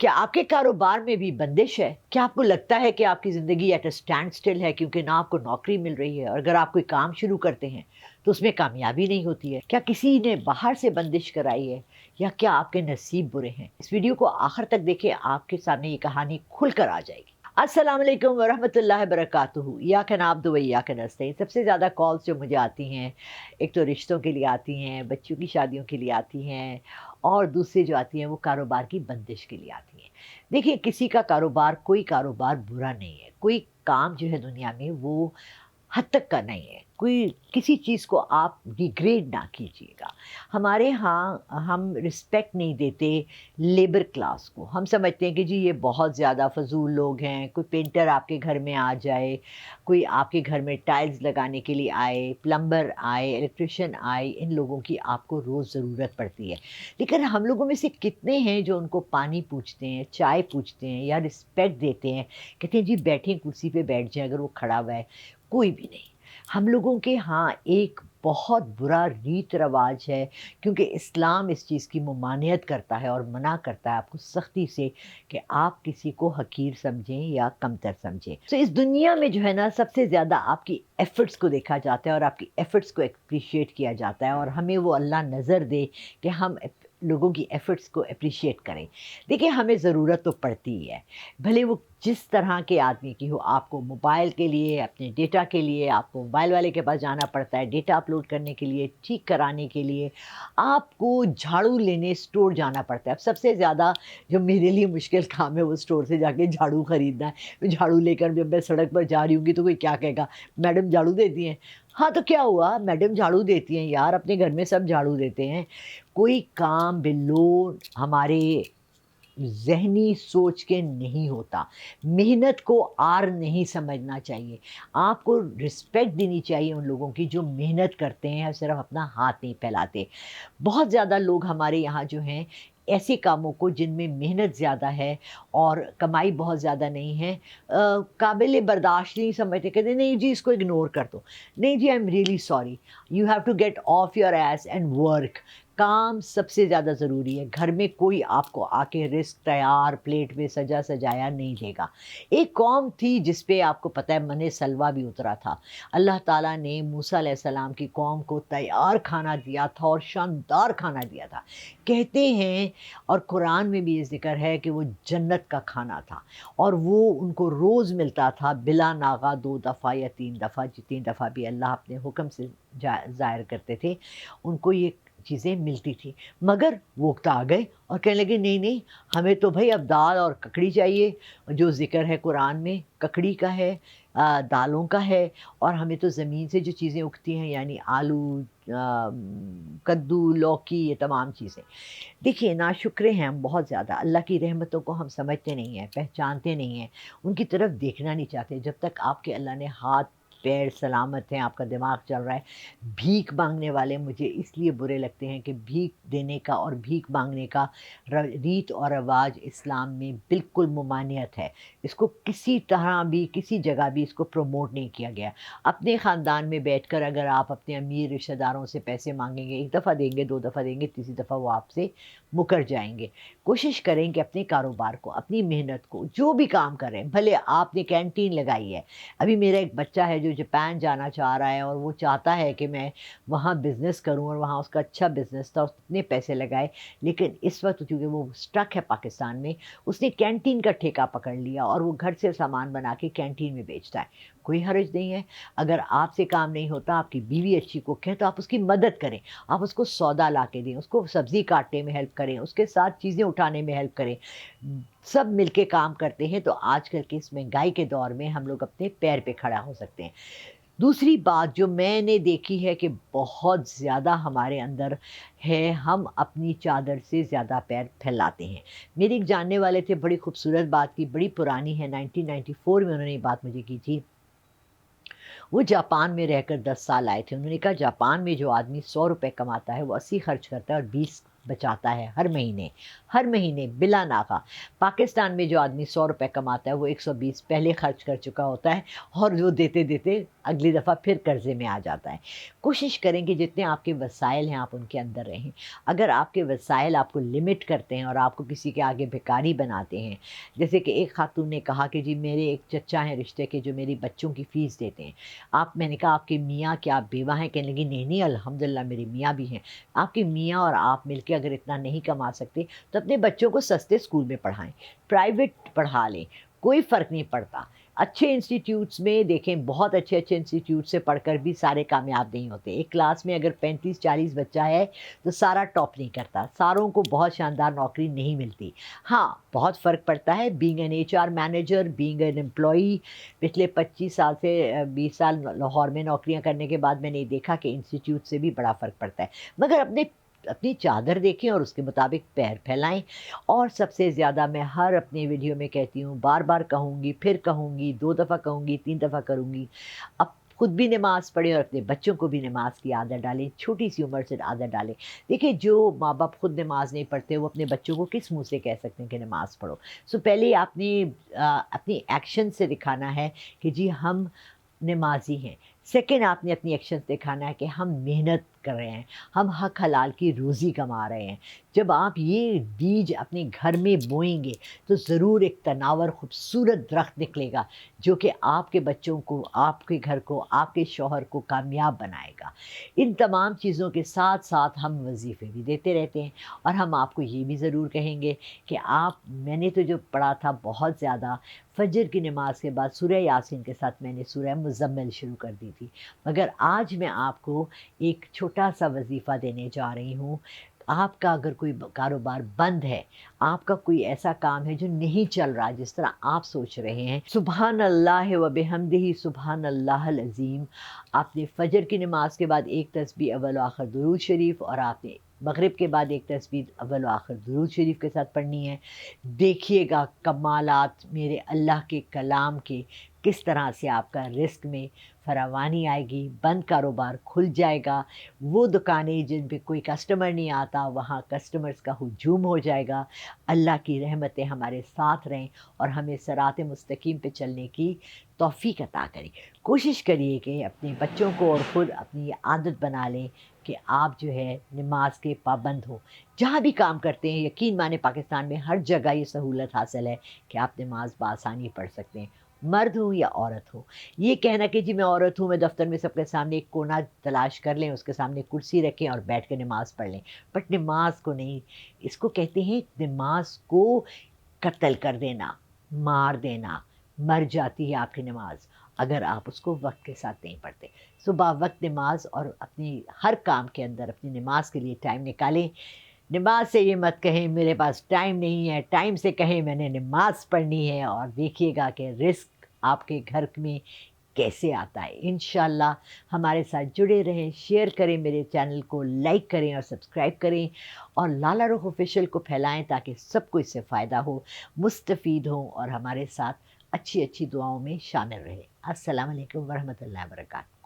क्या आपके कारोबार में भी बंदिश है? क्या आपको लगता है कि आपकी ज़िंदगी एट अ स्टैंड स्टिल है क्योंकि ना आपको नौकरी मिल रही है और अगर आप कोई काम शुरू करते हैं, तो उसमें कामयाबी नहीं होती है? क्या किसी ने बाहर से बंदिश कराई है या क्या आपके नसीब बुरे हैं? इस वीडियो को आखिर तक देखें, आपके सामने ये कहानी खुलकर आ जाएगी। अस्सलाम वालेकुम वरहमतुल्लाहि बरकातुहू। इय्याक नअब्दु व इय्याक नस्तईन। सबसे ज़्यादा कॉल्स जो मुझे आती हैं, एक तो रिश्तों के लिए आती हैं, बच्चों की शादियों के लिए आती हैं और दूसरी जो आती हैं वो कारोबार की बंदिश के लिए आती हैं। देखिए, किसी का कारोबार कोई कारोबार बुरा नहीं है। कोई काम जो है दुनिया में वो हद तक का नहीं है। कोई किसी चीज़ को आप डिग्रेड ना कीजिएगा। हमारे यहाँ हम रिस्पेक्ट नहीं देते लेबर क्लास को। हम समझते हैं कि जी ये बहुत ज़्यादा फ़ज़ूल लोग हैं। कोई पेंटर आपके घर में आ जाए, कोई आपके घर में टाइल्स लगाने के लिए आए, प्लम्बर आए, इलेक्ट्रिशियन आए, इन लोगों की आपको रोज़ ज़रूरत पड़ती है। लेकिन हम लोगों में से कितने हैं जो उनको पानी पूछते हैं, चाय पूछते हैं या रिस्पेक्ट देते हैं? कहते हैं जी बैठें कुर्सी पे बैठ जाएँ अगर वो खड़ा हुआ है। कोई भी नहीं। हम लोगों के यहाँ एक बहुत बुरा रीत-रिवाज है क्योंकि इस्लाम इस चीज़ की ममानियत करता है और मना करता है आपको सख्ती से कि आप किसी को हकीर समझें या कमतर समझें। तो इस दुनिया में जो है ना सबसे ज़्यादा आपकी एफ़र्ट्स को देखा जाता है और आपकी एफ़र्ट्स को एप्रिशिएट किया जाता है और हमें वो अल्लाह नज़र दे कि हम लोगों की एफ़र्ट्स को एप्रिशिएट करें। देखिए, हमें ज़रूरत तो पड़ती ही है, भले वो जिस तरह के आदमी की हो। आपको मोबाइल के लिए, अपने डेटा के लिए आपको मोबाइल वाले के पास जाना पड़ता है, डेटा अपलोड करने के लिए, ठीक कराने के लिए, आपको झाड़ू लेने स्टोर जाना पड़ता है। अब सबसे ज़्यादा जो मेरे लिए मुश्किल काम है वो स्टोर से जाके झाड़ू खरीदना है। मैं झाड़ू लेकर जब मैं सड़क पर जा रही होंगी तो कोई क्या कहेगा, मैडम झाड़ू देती हैं? हाँ, तो क्या हुआ, मैडम झाड़ू देती हैं यार, अपने घर में सब झाड़ू देते हैं। कोई काम बिलो हमारे ज़हनी सोच के नहीं होता। मेहनत को आर नहीं समझना चाहिए। आपको रिस्पेक्ट देनी चाहिए उन लोगों की जो मेहनत करते हैं और सिर्फ़ अपना हाथ नहीं फैलाते। बहुत ज़्यादा लोग हमारे यहाँ जो हैं ऐसे कामों को जिनमें मेहनत ज़्यादा है और कमाई बहुत ज़्यादा नहीं है काबिल बर्दाश्त नहीं समझते। कहते नहीं जी इसको इग्नोर कर दो। नहीं जी, I am really sorry, you have to get off your ass and work. काम सबसे ज़्यादा ज़रूरी है। घर में कोई आपको आके रिज़्क तैयार प्लेट में सजा सजाया नहीं देगा। एक कौम थी जिस पे आपको पता है मने सलवा भी उतरा था। अल्लाह ताला ने मूसा अलैहिस्सलाम की कौम को तैयार खाना दिया था और शानदार खाना दिया था। कहते हैं और कुरान में भी ये ज़िक्र है कि वो जन्नत का खाना था और वो उनको रोज़ मिलता था बिला नागा 2 दफ़ा या 3 दफ़ा, जितनी दफ़ा भी अल्लाह अपने हुक्म से ज़ाहिर करते थे, उनको ये चीज़ें मिलती थी। मगर वो वक़्त आ गए और कहने लगे नहीं, नहीं, हमें तो भई अब दाल और ककड़ी चाहिए। जो ज़िक्र है कुरान में ककड़ी का है, दालों का है और हमें तो ज़मीन से जो चीज़ें उगती हैं यानी आलू, कद्दू, लौकी, ये तमाम चीज़ें। देखिए, नाशुक्रे हैं हम बहुत ज़्यादा। अल्लाह की रहमतों को हम समझते नहीं हैं, पहचानते नहीं हैं, उनकी तरफ देखना नहीं चाहते। जब तक आपके अल्लाह ने हाथ पैर सलामत हैं, आपका दिमाग चल रहा है। भीख माँगने वाले मुझे इसलिए बुरे लगते हैं कि भीख देने का और भीख माँगने का रीत और रवाज इस्लाम में बिल्कुल ममानियत है। इसको किसी तरह भी किसी जगह भी इसको प्रमोट नहीं किया गया। अपने ख़ानदान में बैठकर अगर आप अपने अमीर रिश्तेदारों से पैसे माँगेंगे, 1 दफ़ा देंगे, 2 दफ़ा देंगे, तीसरी दफ़ा वो आपसे मुकर जाएँगे। कोशिश करें कि अपने कारोबार को, अपनी मेहनत को, जो भी काम कर रहे हैं, भले आपने कैंटीन लगाई है। अभी मेरा एक बच्चा है जो जापान जाना चाह रहा है और वो चाहता है कि मैं वहाँ बिज़नेस करूँ और वहाँ उसका अच्छा बिज़नेस था, उसने पैसे लगाए। लेकिन इस वक़्त चूँकि वो स्टक है पाकिस्तान में, उसने कैंटीन का ठेका पकड़ लिया और वो घर से सामान बना के कैंटीन में बेचता है। कोई हर्ज नहीं है। अगर आपसे काम नहीं होता, आपकी बीवी अच्छी कुक है, तो आप उसकी मदद करें। आप उसको सौदा ला के दें, उसको सब्ज़ी काटने में हेल्प करें, उसके साथ चीज़ें उठाने में हेल्प करें। सब मिलके काम करते हैं तो आजकल के इस महँगाई के दौर में हम लोग अपने पैर पे खड़ा हो सकते हैं। दूसरी बात जो मैंने देखी है कि बहुत ज़्यादा हमारे अंदर है, हम अपनी चादर से ज़्यादा पैर फैलाते हैं। मेरे एक जानने वाले थे, बड़ी खूबसूरत बात की, बड़ी पुरानी है, 1994 में उन्होंने ये बात मुझे की थी। वो जापान में रहकर 10 साल आए थे। उन्होंने कहा जापान में जो आदमी ₹100 कमाता है वो 80 खर्च करता है और 20 बचाता है हर महीने बिला नागा। पाकिस्तान में जो आदमी 100 रुपए कमाता है वो 120 पहले खर्च कर चुका होता है और वो देते देते अगली दफ़ा फिर कर्जे में आ जाता है। कोशिश करें कि जितने आपके वसाइल हैं आप उनके अंदर रहें। अगर आपके वसाइल आपको लिमिट करते हैं और आपको किसी के आगे भिखारी बनाते हैं, जैसे कि एक खातून ने कहा कि जी मेरे एक चचा हैं रिश्ते के जो मेरी बच्चों की फ़ीस देते हैं। मैंने कहा आपके मियाँ क्या आप बेवा हैं? कहने लगी नहीं नहीं अल्हम्दुलिल्लाह मेरे मियाँ भी हैं। आपके मियाँ और आप मिलके अगर इतना नहीं कमा सकते तो अपने बच्चों को सस्ते स्कूल में पढ़ाएं, प्राइवेट पढ़ा लें, कोई फ़र्क नहीं पड़ता। अच्छे इंस्टीट्यूट्स में देखें, बहुत अच्छे अच्छे इंस्टीट्यूट से पढ़कर भी सारे कामयाब नहीं होते। एक क्लास में अगर 35-40 बच्चा है तो सारा टॉप नहीं करता, सारों को बहुत शानदार नौकरी नहीं मिलती। हाँ, बहुत फ़र्क पड़ता है being an HR manager, being an employee. पिछले 25 साल से 20 साल लाहौर में नौकरियां करने के बाद मैंने देखा कि इंस्टीट्यूट से भी बड़ा फ़र्क पड़ता है। मगर अपनी चादर देखें और उसके मुताबिक पैर फैलाएं। और सबसे ज़्यादा मैं हर अपने वीडियो में कहती हूँ, बार बार कहूँगी, फिर कहूँगी, 2 दफ़ा कहूँगी, 3 दफ़ा करूँगी, अब खुद भी नमाज़ पढ़ें और अपने बच्चों को भी नमाज की आदत डालें, छोटी सी उम्र से आदत डालें। देखिए जो माँ बाप खुद नमाज नहीं पढ़ते वो अपने बच्चों को किस मुंह से कह सकते हैं कि नमाज पढ़ो। सो पहले आपने अपनी एक्शन से दिखाना है कि जी हम नमाज़ी हैं। सेकंड आपने अपनी एक्शन दिखाना है कि हम मेहनत कर रहे हैं, हम हक हलाल की रोज़ी कमा रहे हैं। जब आप ये बीज अपने घर में बोएंगे तो ज़रूर एक तनावर खूबसूरत दरख्त निकलेगा जो कि आपके बच्चों को, आपके घर को, आपके शौहर को कामयाब बनाएगा। इन तमाम चीज़ों के साथ साथ हम वजीफ़े भी देते रहते हैं और हम आपको ये भी ज़रूर कहेंगे कि मैंने तो जो पढ़ा था बहुत ज़्यादा, फजर की नमाज के बाद सूरह यासीन के साथ मैंने सूरह मुज़म्मिल शुरू कर दी थी। मगर आज मैं आपको एक छोटा सा वजीफ़ा देने जा रही हूँ। आपका अगर कोई कारोबार बंद है, आपका कोई ऐसा काम है जो नहीं चल रहा जिस तरह आप सोच रहे हैं, सुबहान अल्लाह व बिहम्दिही सुबहान अल्लाहल अज़ीम। आपने फजर की नमाज के बाद एक तस्बीह अव्वल व आखिर दुरूद शरीफ और आपने मगरिब के बाद एक तस्बीह अव्वल व आखिर दुरूद शरीफ के साथ पढ़नी है। देखिएगा कमालात मेरे अल्लाह के कलाम के, किस तरह से आपका रिस्क में फरावानी आएगी, बंद कारोबार खुल जाएगा। वो दुकानें जिन पे कोई कस्टमर नहीं आता वहाँ कस्टमर्स का हुजूम हो जाएगा। अल्लाह की रहमतें हमारे साथ रहें और हमें सरात मुस्तकीम पे चलने की तौफीक अता करें। कोशिश करिए कि अपने बच्चों को और ख़ुद अपनी ये आदत बना लें कि आप जो है नमाज के पाबंद हो। जहाँ भी काम करते हैं यकीन माने पाकिस्तान में हर जगह ये सहूलत हासिल है कि आप नमाज बासानी पढ़ सकते हैं, मर्द हो या औरत हो। ये कहना कि जी मैं औरत हूँ, मैं दफ्तर में सबके सामने एक कोना तलाश कर लें, उसके सामने कुर्सी रखें और बैठ के नमाज़ पढ़ लें, बट नमाज को नहीं। इसको कहते हैं नमाज को कत्ल कर देना, मार देना। मर जाती है आपकी नमाज अगर आप उसको वक्त के साथ नहीं पढ़ते। सुबह वक्त नमाज और अपनी हर काम के अंदर अपनी नमाज के लिए टाइम निकालें। नमाज से ये मत कहें मेरे पास टाइम नहीं है, टाइम से कहें मैंने नमाज पढ़नी है। और देखिएगा कि रिस्क आपके घर में कैसे आता है। इंशाल्लाह हमारे साथ जुड़े रहें, शेयर करें, मेरे चैनल को लाइक करें और सब्सक्राइब करें और लाला रुख ऑफिशियल को फैलाएं ताकि सबको इससे फ़ायदा हो, मुस्तफ़ीद हों और हमारे साथ अच्छी अच्छी दुआओं में शामिल रहें। अस्सलाम वालेकुम वरहमतुल्लाहि वबरकातुहू।